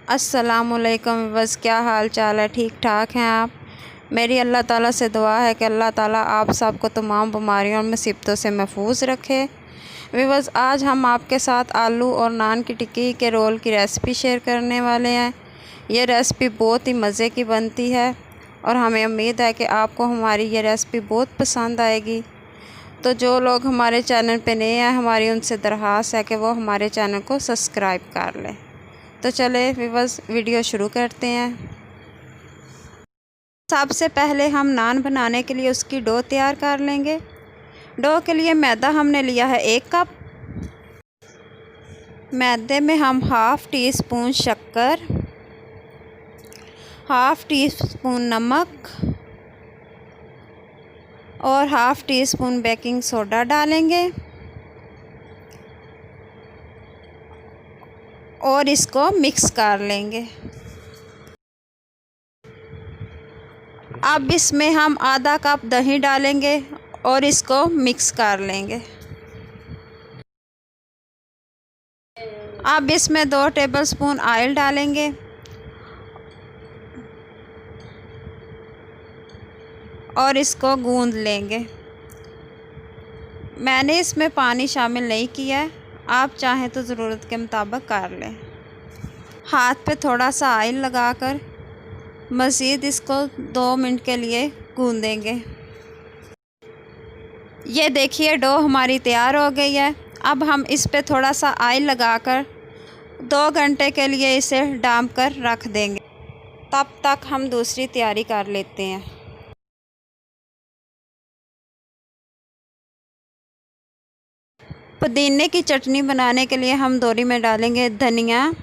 अस्सलामुअलैकुम। बस क्या हाल चाल है, ठीक ठाक हैं आप? मेरी अल्लाह ताला से दुआ है कि अल्लाह ताला आप सबको तमाम बीमारियों और मुसीबतों से महफूज रखे। बस आज हम आपके साथ आलू और नान की टिक्की के रोल की रेसिपी शेयर करने वाले हैं। ये रेसिपी बहुत ही मज़े की बनती है और हमें उम्मीद है कि आपको हमारी ये रेसिपी बहुत पसंद आएगी। तो जो लोग हमारे चैनल पे नए हैं, हमारी उनसे दरख्वास्त है कि वो हमारे चैनल को सब्सक्राइब कर लें। तो चले बस वीडियो शुरू करते हैं। सबसे पहले हम नान बनाने के लिए उसकी डो तैयार कर लेंगे। डो के लिए मैदा हमने लिया है 1 कप। मैदे में हम हाफ़ टी स्पून शक्कर, हाफ़ टी स्पून नमक और half tea spoon baking soda डालेंगे और इसको मिक्स कर लेंगे। अब इसमें हम आधा कप दही डालेंगे और इसको मिक्स कर लेंगे। अब इसमें 2 टेबलस्पून ऑयल डालेंगे और इसको गूंद लेंगे। मैंने इसमें पानी शामिल नहीं किया है, आप चाहें तो ज़रूरत के मुताबिक कर लें। हाथ पे थोड़ा सा ऑयल लगाकर मज़ीद इसको 2 मिनट के लिए गूंदेंगे। ये देखिए डो हमारी तैयार हो गई है। अब हम इस पे थोड़ा सा ऑयल लगाकर 2 घंटे के लिए इसे डांप कर रख देंगे। तब तक हम दूसरी तैयारी कर लेते हैं। पुदीने की चटनी बनाने के लिए हम दोरी में डालेंगे धनिया,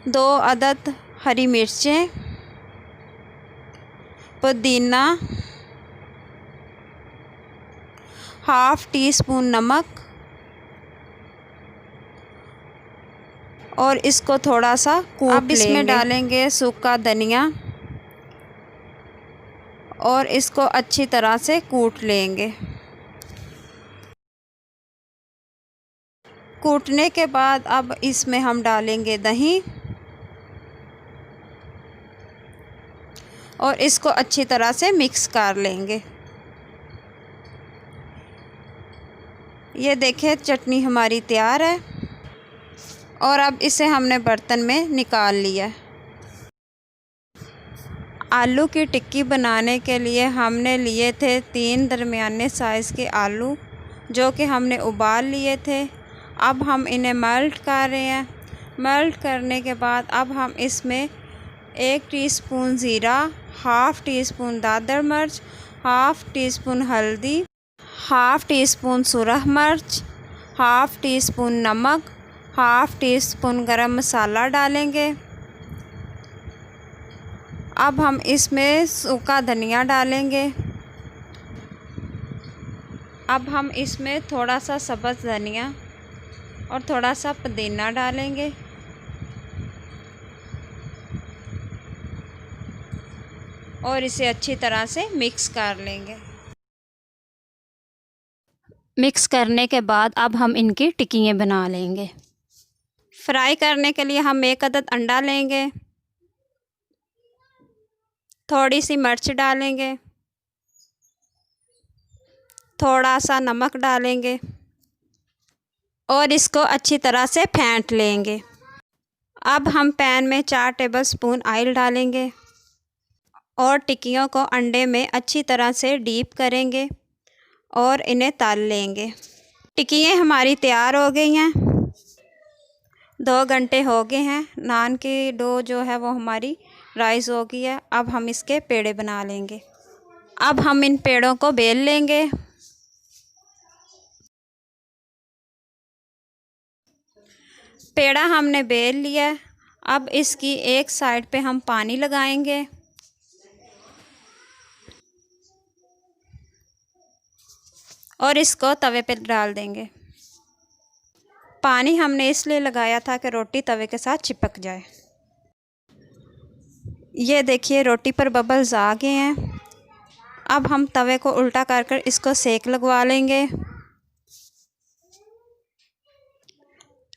2 अदद हरी मिर्चें, पुदीना, हाफ़ टी स्पून नमक और इसको थोड़ा सा कूट लेंगे। अब इसमें डालेंगे सूखा धनिया और इसको अच्छी तरह से कूट लेंगे। कूटने के बाद अब इसमें हम डालेंगे दही और इसको अच्छी तरह से मिक्स कर लेंगे। ये देखिए चटनी हमारी तैयार है और अब इसे हमने बर्तन में निकाल लिया। आलू की टिक्की बनाने के लिए हमने लिए थे 3 दरमियाने साइज़ के आलू, जो कि हमने उबाल लिए थे। अब हम इन्हें मेल्ट कर रहे हैं। मेल्ट करने के बाद अब हम इसमें 1 टीस्पून ज़ीरा, हाफ़ टी स्पून दादर मिर्च, हाफ़ टी स्पून हल्दी, हाफ़ टी स्पून सुरख मिर्च, हाफ़ टी स्पून नमक, हाफ़ टी स्पून गरम मसाला डालेंगे। अब हम इसमें सूखा धनिया डालेंगे। अब हम इसमें थोड़ा सा सब्ज़ धनिया और थोड़ा सा पुदीना डालेंगे और इसे अच्छी तरह से मिक्स कर लेंगे। मिक्स करने के बाद अब हम इनकी टिक्कियाँ बना लेंगे। फ्राई करने के लिए हम 1 अदद अंडा लेंगे, थोड़ी सी मिर्च डालेंगे, थोड़ा सा नमक डालेंगे और इसको अच्छी तरह से फेंट लेंगे। अब हम पैन में 4 टेबलस्पून ऑयल डालेंगे और टिक्कियों को अंडे में अच्छी तरह से डीप करेंगे और इन्हें तल लेंगे। टिक्कियाँ हमारी तैयार हो गई हैं। 2 घंटे हो गए हैं। नान की डो जो है वो हमारी राइस हो गई है। अब हम इसके पेड़े बना लेंगे। अब हम इन पेड़ों को बेल लेंगे। पेड़ा हमने बेल लिया। अब इसकी एक साइड पे हम पानी लगाएंगे और इसको तवे पे डाल देंगे। पानी हमने इसलिए लगाया था कि रोटी तवे के साथ चिपक जाए। ये देखिए रोटी पर बबल्स आ गए हैं। अब हम तवे को उल्टा कर इसको सेक लगवा लेंगे।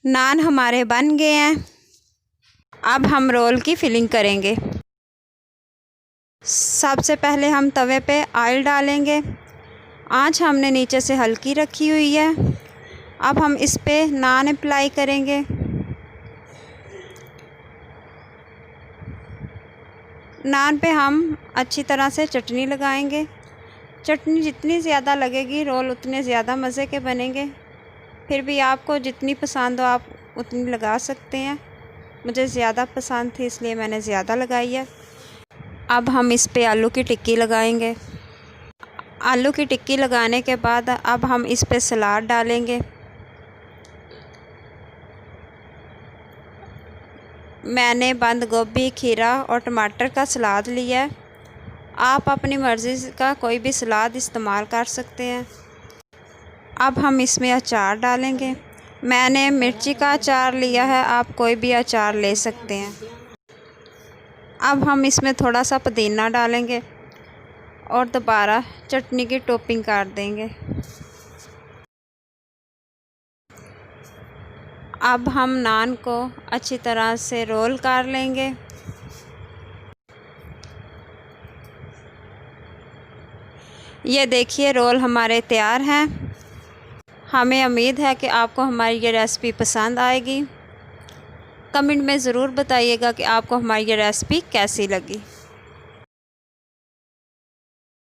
नान हमारे बन गए हैं। अब हम रोल की फिलिंग करेंगे। सबसे पहले हम तवे पे ऑयल डालेंगे। आंच हमने नीचे से हल्की रखी हुई है। अब हम इस पे नान अप्लाई करेंगे। नान पे हम अच्छी तरह से चटनी लगाएंगे। चटनी जितनी ज़्यादा लगेगी रोल उतने ज़्यादा मज़े के बनेंगे। फिर भी आपको जितनी पसंद हो आप उतनी लगा सकते हैं। मुझे ज़्यादा पसंद थी इसलिए मैंने ज़्यादा लगाई है। अब हम इस पे आलू की टिक्की लगाएंगे। आलू की टिक्की लगाने के बाद अब हम इस पे सलाद डालेंगे। मैंने बंद गोभी, खीरा और टमाटर का सलाद लिया है। आप अपनी मर्ज़ी का कोई भी सलाद इस्तेमाल कर सकते हैं। अब हम इसमें अचार डालेंगे। मैंने मिर्ची का अचार लिया है, आप कोई भी अचार ले सकते हैं। अब हम इसमें थोड़ा सा पुदीना डालेंगे और दोबारा चटनी की टॉपिंग कर देंगे। अब हम नान को अच्छी तरह से रोल कर लेंगे। ये देखिए रोल हमारे तैयार हैं। हमें उम्मीद है कि आपको हमारी ये रेसिपी पसंद आएगी। कमेंट में ज़रूर बताइएगा कि आपको हमारी ये रेसिपी कैसी लगी।